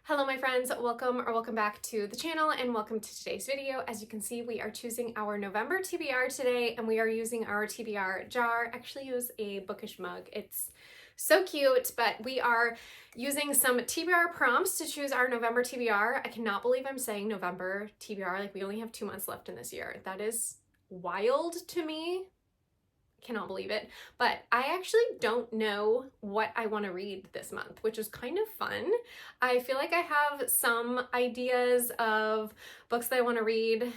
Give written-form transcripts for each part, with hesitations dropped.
Hello my friends, welcome back to the channel and welcome to today's video. As you can see, we are choosing our November TBR today and we are using our TBR jar. Actually use a Bookish mug. It's so cute, but we are using some TBR prompts to choose our November TBR. I cannot believe I'm saying November TBR, like we only have 2 months left in this year. That is wild to me. Cannot believe it, but I actually don't know what I want to read this month, which is kind of fun. I feel like I have some ideas of books that I want to read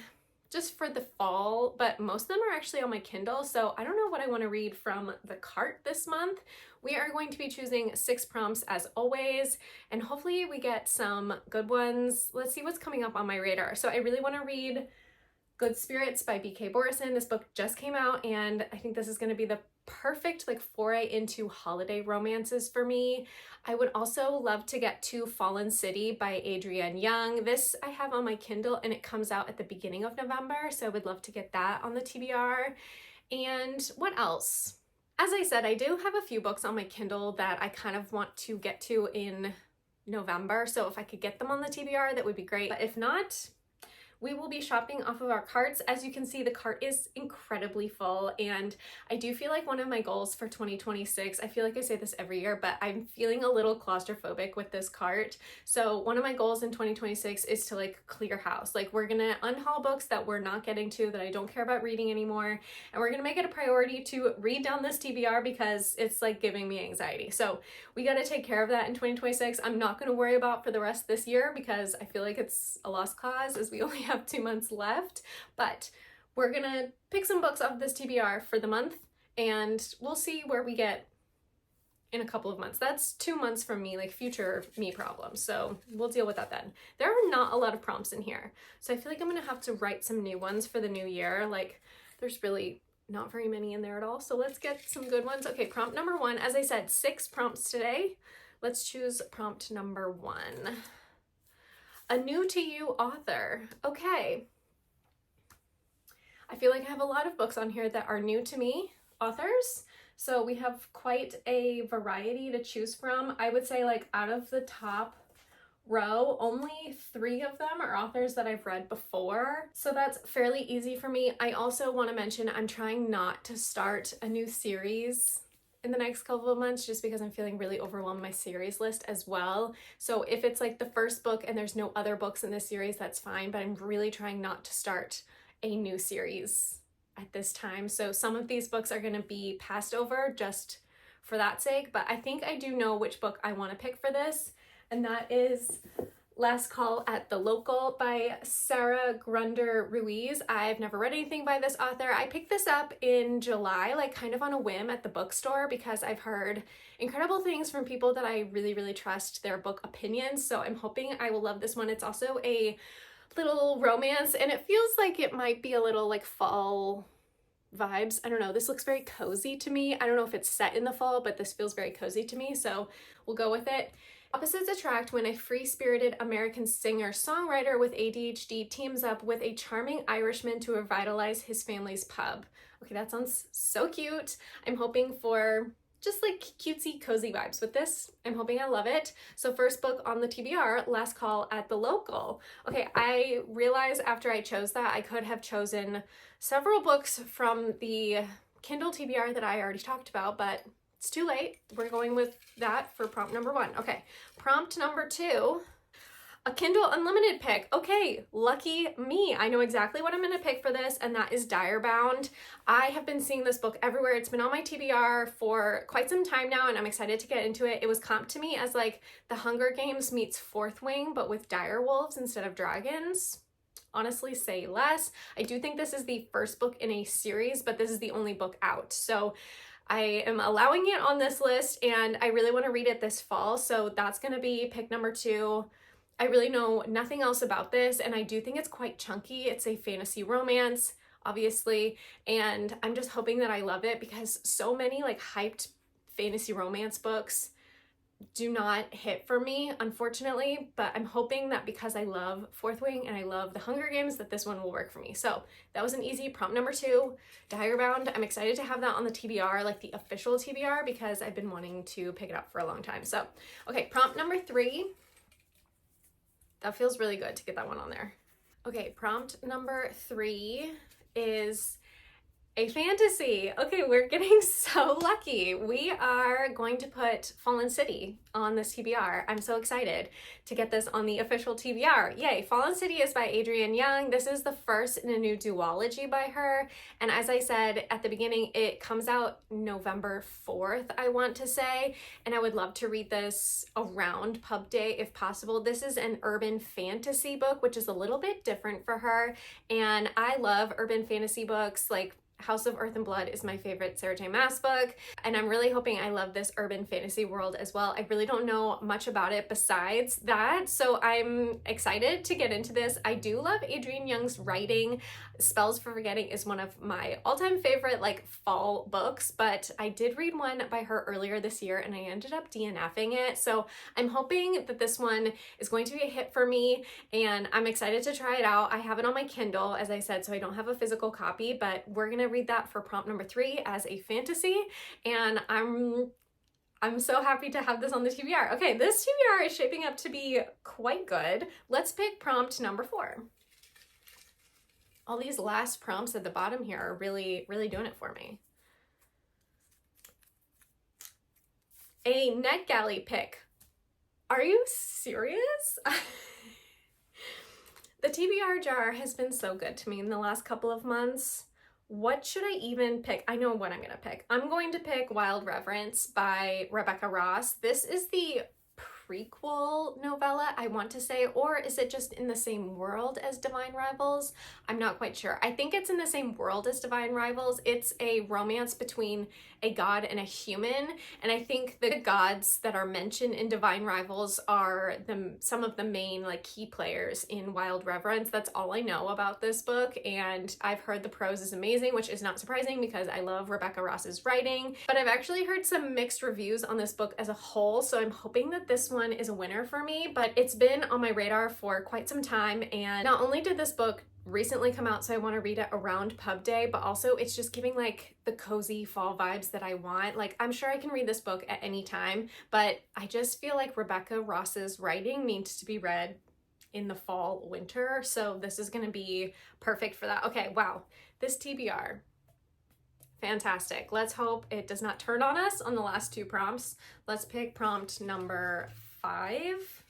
just for the fall, but most of them are actually on my Kindle, so I don't know what I want to read from the cart this month. We are going to be choosing 6 prompts as always, and hopefully we get some good ones. Let's see what's coming up on my radar. So I really want to read Good Spirits by B.K. Borison. This book just came out and I think this is going to be the perfect like foray into holiday romances for me. I would also love to get to Fallen City by Adrienne Young. This I have on my Kindle and it comes out at the beginning of November, so I would love to get that on the TBR. And what else? As I said, I do have a few books on my Kindle that I kind of want to get to in November, so if I could get them on the TBR, that would be great. But if not, we will be shopping off of our carts. As you can see, the cart is incredibly full, and I do feel like one of my goals for 2026, I feel like I say this every year, but I'm feeling a little claustrophobic with this cart. So one of my goals in 2026 is to like clear house. Like we're gonna unhaul books that we're not getting to, that I don't care about reading anymore, and we're gonna make it a priority to read down this TBR because it's like giving me anxiety. So we gotta take care of that in 2026. I'm not gonna worry about for the rest of this year because I feel like it's a lost cause as we only have 2 months left, but we're gonna pick some books off this TBR for the month and we'll see where we get in a couple of months. That's 2 months from me, like future me problems, so we'll deal with that then. There are not a lot of prompts in here, so I feel like I'm gonna have to write some new ones for the new year. Like there's really not very many in there at all, so let's get some good ones. Okay, prompt number 1. As I said, 6 prompts today. Let's choose prompt number 1. A new to you author. Okay. I feel like I have a lot of books on here that are new to me authors. So we have quite a variety to choose from. I would say like out of the top row, only 3 of them are authors that I've read before. So that's fairly easy for me. I also want to mention I'm trying not to start a new series in the next couple of months just because I'm feeling really overwhelmed with my series list as well. So if it's like the first book and there's no other books in this series, that's fine, but I'm really trying not to start a new series at this time. So some of these books are going to be passed over just for that sake, but I think I do know which book I want to pick for this, and that is Last Call at the Local by Sarah Grunder Ruiz. I've never read anything by this author. I picked this up in July, like kind of on a whim at the bookstore because I've heard incredible things from people that I really trust their book opinions. So I'm hoping I will love this one. It's also a little romance and it feels like it might be a little like fall vibes. I don't know. This looks very cozy to me. I don't know if it's set in the fall, but this feels very cozy to me. So we'll go with it. Opposites attract when a free-spirited American singer-songwriter with ADHD teams up with a charming Irishman to revitalize his family's pub. Okay, that sounds so cute. I'm hoping for just like cutesy, cozy vibes with this. I'm hoping I love it. So first book on the TBR, Last Call at the Local. Okay, I realized after I chose that I could have chosen several books from the Kindle TBR that I already talked about, but it's too late. We're going with that for prompt number 1. Okay, prompt number 2, a Kindle Unlimited pick. Okay, lucky me. I know exactly what I'm going to pick for this, and that is Direbound. I have been seeing this book everywhere. It's been on my TBR for quite some time now, and I'm excited to get into it. It was comped to me as like The Hunger Games meets Fourth Wing, but with dire wolves instead of dragons. Honestly, say less. I do think this is the first book in a series, but this is the only book out. So I am allowing it on this list and I really want to read it this fall. So that's going to be pick number 2. I really know nothing else about this and I do think it's quite chunky. It's a fantasy romance, obviously, and I'm just hoping that I love it because so many like hyped fantasy romance books do not hit for me, unfortunately, but I'm hoping that because I love Fourth Wing and I love The Hunger Games that this one will work for me. So that was an easy prompt number 2, Direbound. I'm excited to have that on the TBR, like the official TBR, because I've been wanting to pick it up for a long time. So, okay, prompt number 3, That feels really good to get that one on there. Okay, prompt number 3 is a fantasy. Okay, we're getting so lucky. We are going to put Fallen City on this TBR. I'm so excited to get this on the official TBR. Yay, Fallen City is by Adrienne Young. This is the first in a new duology by her. And as I said at the beginning, it comes out November 4th, I want to say. And I would love to read this around pub day if possible. This is an urban fantasy book, which is a little bit different for her. And I love urban fantasy books. Like House of Earth and Blood is my favorite Sarah J. Maas book, and I'm really hoping I love this urban fantasy world as well. I really don't know much about it besides that, so I'm excited to get into this. I do love Adrienne Young's writing. Spells for Forgetting is one of my all-time favorite like fall books, but I did read one by her earlier this year and I ended up DNFing it, so I'm hoping that this one is going to be a hit for me, and I'm excited to try it out. I have it on my Kindle, as I said, so I don't have a physical copy, but we're gonna read that for prompt number 3 as a fantasy, and I'm so happy to have this on the TBR. Okay, this TBR is shaping up to be quite good. Let's pick prompt number 4. All these last prompts at the bottom here are really doing it for me. A NetGalley pick. Are you serious? The TBR jar has been so good to me in the last couple of months. What should I even pick? I know what I'm gonna pick. I'm going to pick Wild Reverence by Rebecca Ross. This is the prequel novella, I want to say, or is it just in the same world as Divine Rivals? I'm not quite sure. I think it's in the same world as Divine Rivals. It's a romance between a god and a human, and I think the gods that are mentioned in Divine Rivals are some of the main like key players in Wild Reverence. That's all I know about this book, and I've heard the prose is amazing, which is not surprising because I love Rebecca Ross's writing, but I've actually heard some mixed reviews on this book as a whole, so I'm hoping that this one is a winner for me. But it's been on my radar for quite some time, and not only did this book recently come out, so I want to read it around pub day, but also it's just giving like the cozy fall vibes that I want. Like, I'm sure I can read this book at any time, but I just feel like Rebecca Ross's writing needs to be read in the fall, winter, so this is going to be perfect for that. Okay, wow, this TBR, fantastic. Let's hope it does not turn on us on the last 2 prompts. Let's pick prompt number 5.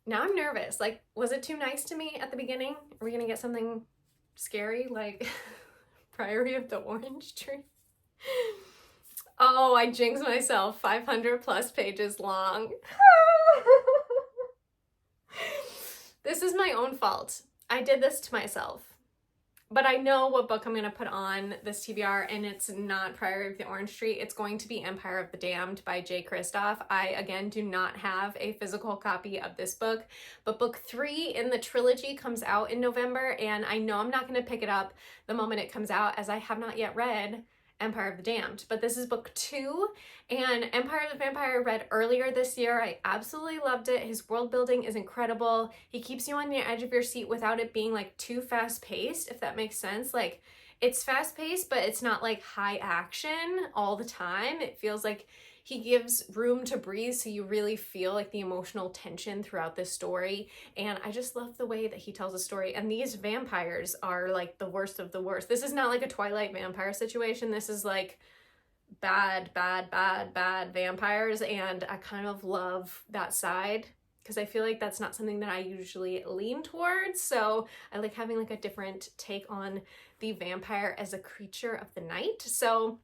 Now I'm nervous. Like, was it too nice to me at the beginning? Are we gonna get something scary like Priory of the Orange Tree? Oh, I jinxed myself. 500 plus pages long. This is my own fault. I did this to myself. But I know what book I'm going to put on this TBR, and it's not Priory of the Orange Tree. It's going to be Empire of the Damned by Jay Kristoff. I, again, do not have a physical copy of this book, but book 3 in the trilogy comes out in November, and I know I'm not going to pick it up the moment it comes out, as I have not yet read Empire of the Damned, but this is book 2, and Empire of the Vampire I read earlier this year. I absolutely loved it. His world building is incredible. He keeps you on the edge of your seat without it being like too fast paced, if that makes sense. Like, it's fast paced, but it's not like high action all the time. It feels like he gives room to breathe, so you really feel like the emotional tension throughout this story. And I just love the way that he tells a story. And these vampires are like the worst of the worst. This is not like a Twilight vampire situation. This is like bad vampires. And I kind of love that side, because I feel like that's not something that I usually lean towards. So I like having like a different take on the vampire as a creature of the night. So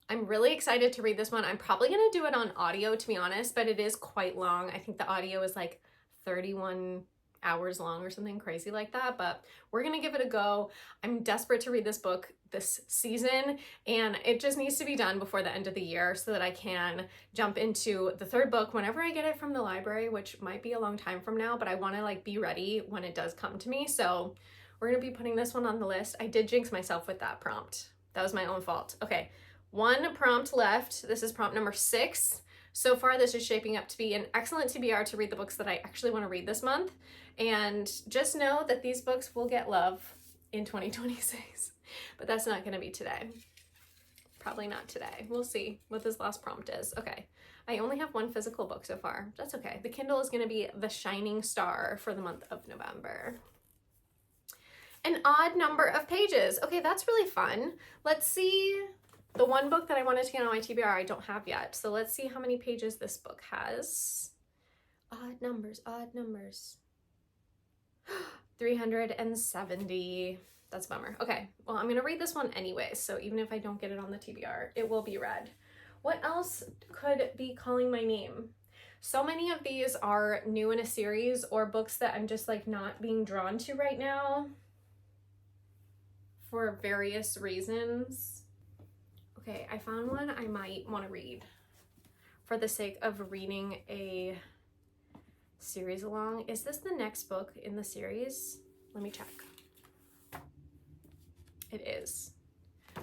I'm really excited to read this one. I'm probably going to do it on audio, to be honest, but it is quite long. I think the audio is like 31 hours long or something crazy like that, but we're going to give it a go. I'm desperate to read this book this season, and it just needs to be done before the end of the year so that I can jump into the 3rd book whenever I get it from the library, which might be a long time from now, but I want to like be ready when it does come to me. So we're going to be putting this one on the list. I did jinx myself with that prompt. That was my own fault. Okay. 1 prompt left. This is prompt number 6. So far, this is shaping up to be an excellent TBR to read the books that I actually want to read this month. And just know that these books will get love in 2026. But that's not going to be today. Probably not today. We'll see what this last prompt is. Okay. I only have one physical book so far. That's okay. The Kindle is going to be the shining star for the month of November. An odd number of pages. Okay, that's really fun. Let's see. The one book that I wanted to get on my TBR I don't have yet. So let's see how many pages this book has. Odd numbers, odd numbers. 370. That's a bummer. Okay, well, I'm going to read this one anyway. So even if I don't get it on the TBR, it will be read. What else could be calling my name? So many of these are new in a series or books that I'm just like not being drawn to right now for various reasons. Okay, I found one I might want to read for the sake of reading a series along. Is this the next book in the series? Let me check. It is.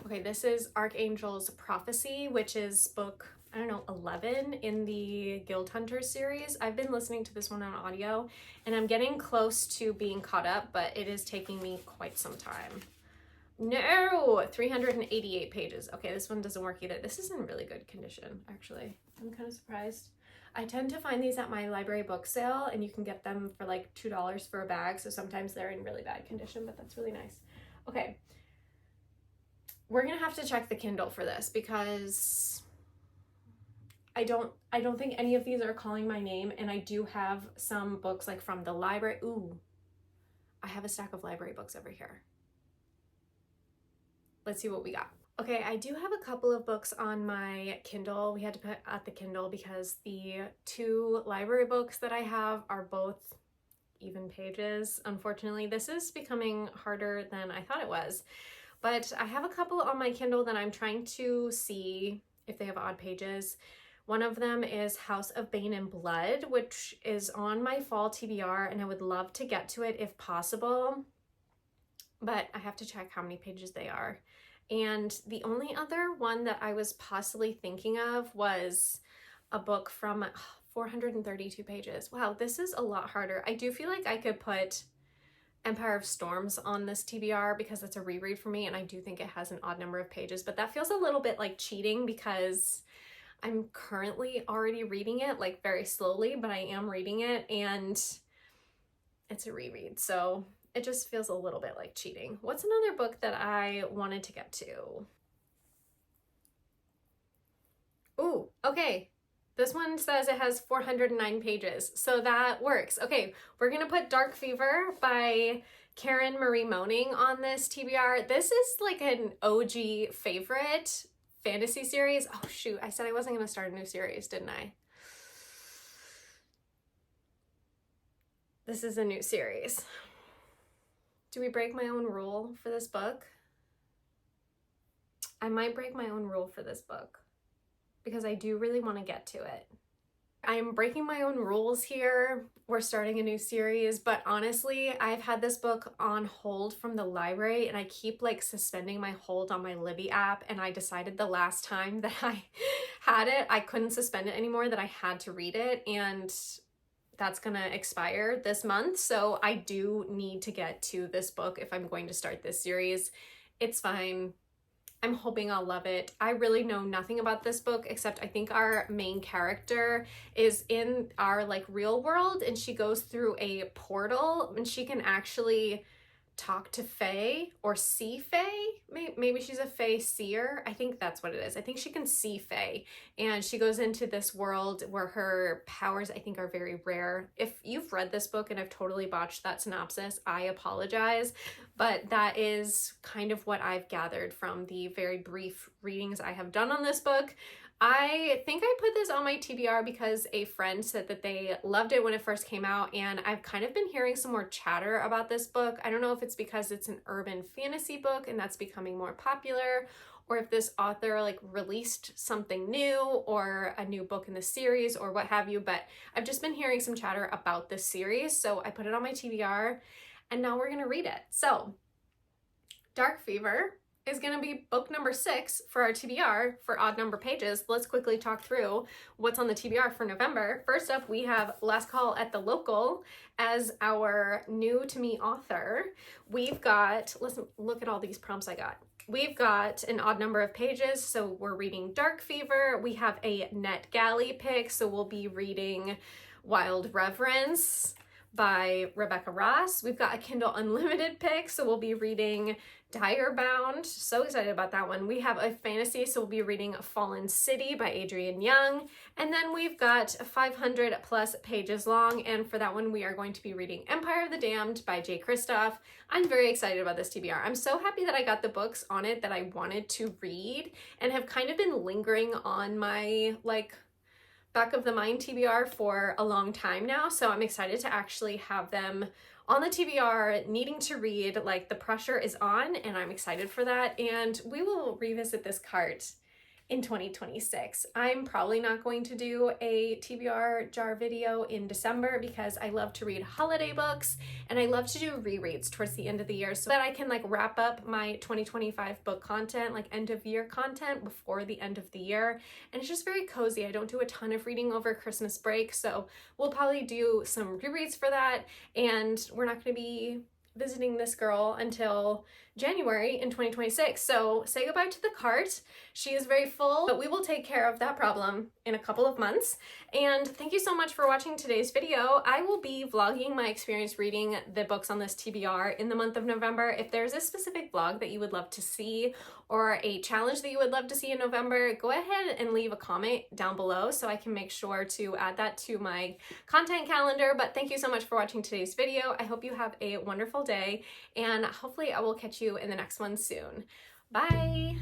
Okay, this is Archangel's Prophecy, which is book, I don't know, 11 in the Guild Hunters series. I've been listening to this one on audio, and I'm getting close to being caught up, but it is taking me quite some time. No, 388 pages. Okay, this one doesn't work either. This is in really good condition, actually. I'm kind of surprised. I tend to find these at my library book sale, and you can get them for like $2 for a bag, so sometimes they're in really bad condition, but that's really nice. Okay. We're gonna have to check the Kindle for this because I don't think any of these are calling my name, and I do have some books like from the library. Ooh, I have a stack of library books over here. Let's see what we got. Okay, I do have a couple of books on my Kindle. We had to put at the Kindle because the two library books that I have are both even pages. Unfortunately, this is becoming harder than I thought it was. But I have a couple on my Kindle that I'm trying to see if they have odd pages. One of them is House of Bane and Blood, which is on my fall TBR, and I would love to get to it if possible. But I have to check how many pages they are. And the only other one that I was possibly thinking of was a book from 432 pages. Wow, this is a lot harder. I do feel like I could put Empire of Storms on this TBR because it's a reread for me, and I do think it has an odd number of pages, but that feels a little bit like cheating because I'm currently already reading it like very slowly, but I am reading it and it's a reread, so it just feels a little bit like cheating. What's another book that I wanted to get to? Ooh, okay. This one says it has 409 pages, so that works. Okay, we're gonna put Dark Fever by Karen Marie Moaning on this TBR. This is like an OG favorite fantasy series. Oh shoot, I said I wasn't gonna start a new series, didn't I? This is a new series. Do we break my own rule for this book? I might break my own rule for this book, because I do really want to get to it. I'm breaking my own rules here. We're starting a new series, but honestly, I've had this book on hold from the library and I keep like suspending my hold on my Libby app, and I decided the last time that I had it, I couldn't suspend it anymore, that I had to read it, and that's gonna expire this month. So I do need to get to this book if I'm going to start this series. It's fine. I'm hoping I'll love it. I really know nothing about this book except I think our main character is in our like real world, and she goes through a portal and she can actually talk to Fae or see Fae. Maybe she's a Fae seer. I think that's what it is. I think she can see Fae, and she goes into this world where her powers I think are very rare. If you've read this book and I've totally botched that synopsis, I apologize, but that is kind of what I've gathered from the very brief readings I have done on this book. I think I put this on my TBR because a friend said that they loved it when it first came out, and I've kind of been hearing some more chatter about this book. I don't know if it's because it's an urban fantasy book and that's becoming more popular, or if this author like released something new or a new book in the series or what have you, but I've just been hearing some chatter about this series, so I put it on my TBR and now we're gonna read it. So Dark Fever is going to be book number 6 for our TBR for odd number pages. Let's quickly talk through what's on the TBR for November. First up, we have Last Call at the Local as our new to me author. We've got, let's look at all these prompts I got. we've got an odd number of pages, so we're reading Dark Fever. We have a NetGalley pick, so we'll be reading Wild Reverence by Rebecca Ross. We've got a Kindle Unlimited pick, so we'll be reading Direbound. So excited about that one. We have a fantasy, so we'll be reading Fallen City by Adrienne Young. And then we've got 500 plus pages long, and for that one we are going to be reading Empire of the Damned by Jay Kristoff. I'm very excited about this TBR. I'm so happy that I got the books on it that I wanted to read and have kind of been lingering on my back of the mind TBR for a long time now. So I'm excited to actually have them on the TBR, needing to read. Like, the pressure is on and I'm excited for that. And we will revisit this cart in 2026. I'm probably not going to do a TBR jar video in December because I love to read holiday books and I love to do rereads towards the end of the year so that I can wrap up my 2025 book content, end of year content before the end of the year. And it's just very cozy. I don't do a ton of reading over Christmas break, so we'll probably do some rereads for that, and we're not going to be visiting this girl until January in 2026. So say goodbye to the cart. She is very full, but we will take care of that problem in a couple of months. And thank you so much for watching today's video. I will be vlogging my experience reading the books on this TBR in the month of November. If there's a specific vlog that you would love to see or a challenge that you would love to see in November, go ahead and leave a comment down below so I can make sure to add that to my content calendar. But thank you so much for watching today's video. I hope you have a wonderful day, and hopefully I will catch you in the next one soon. Bye!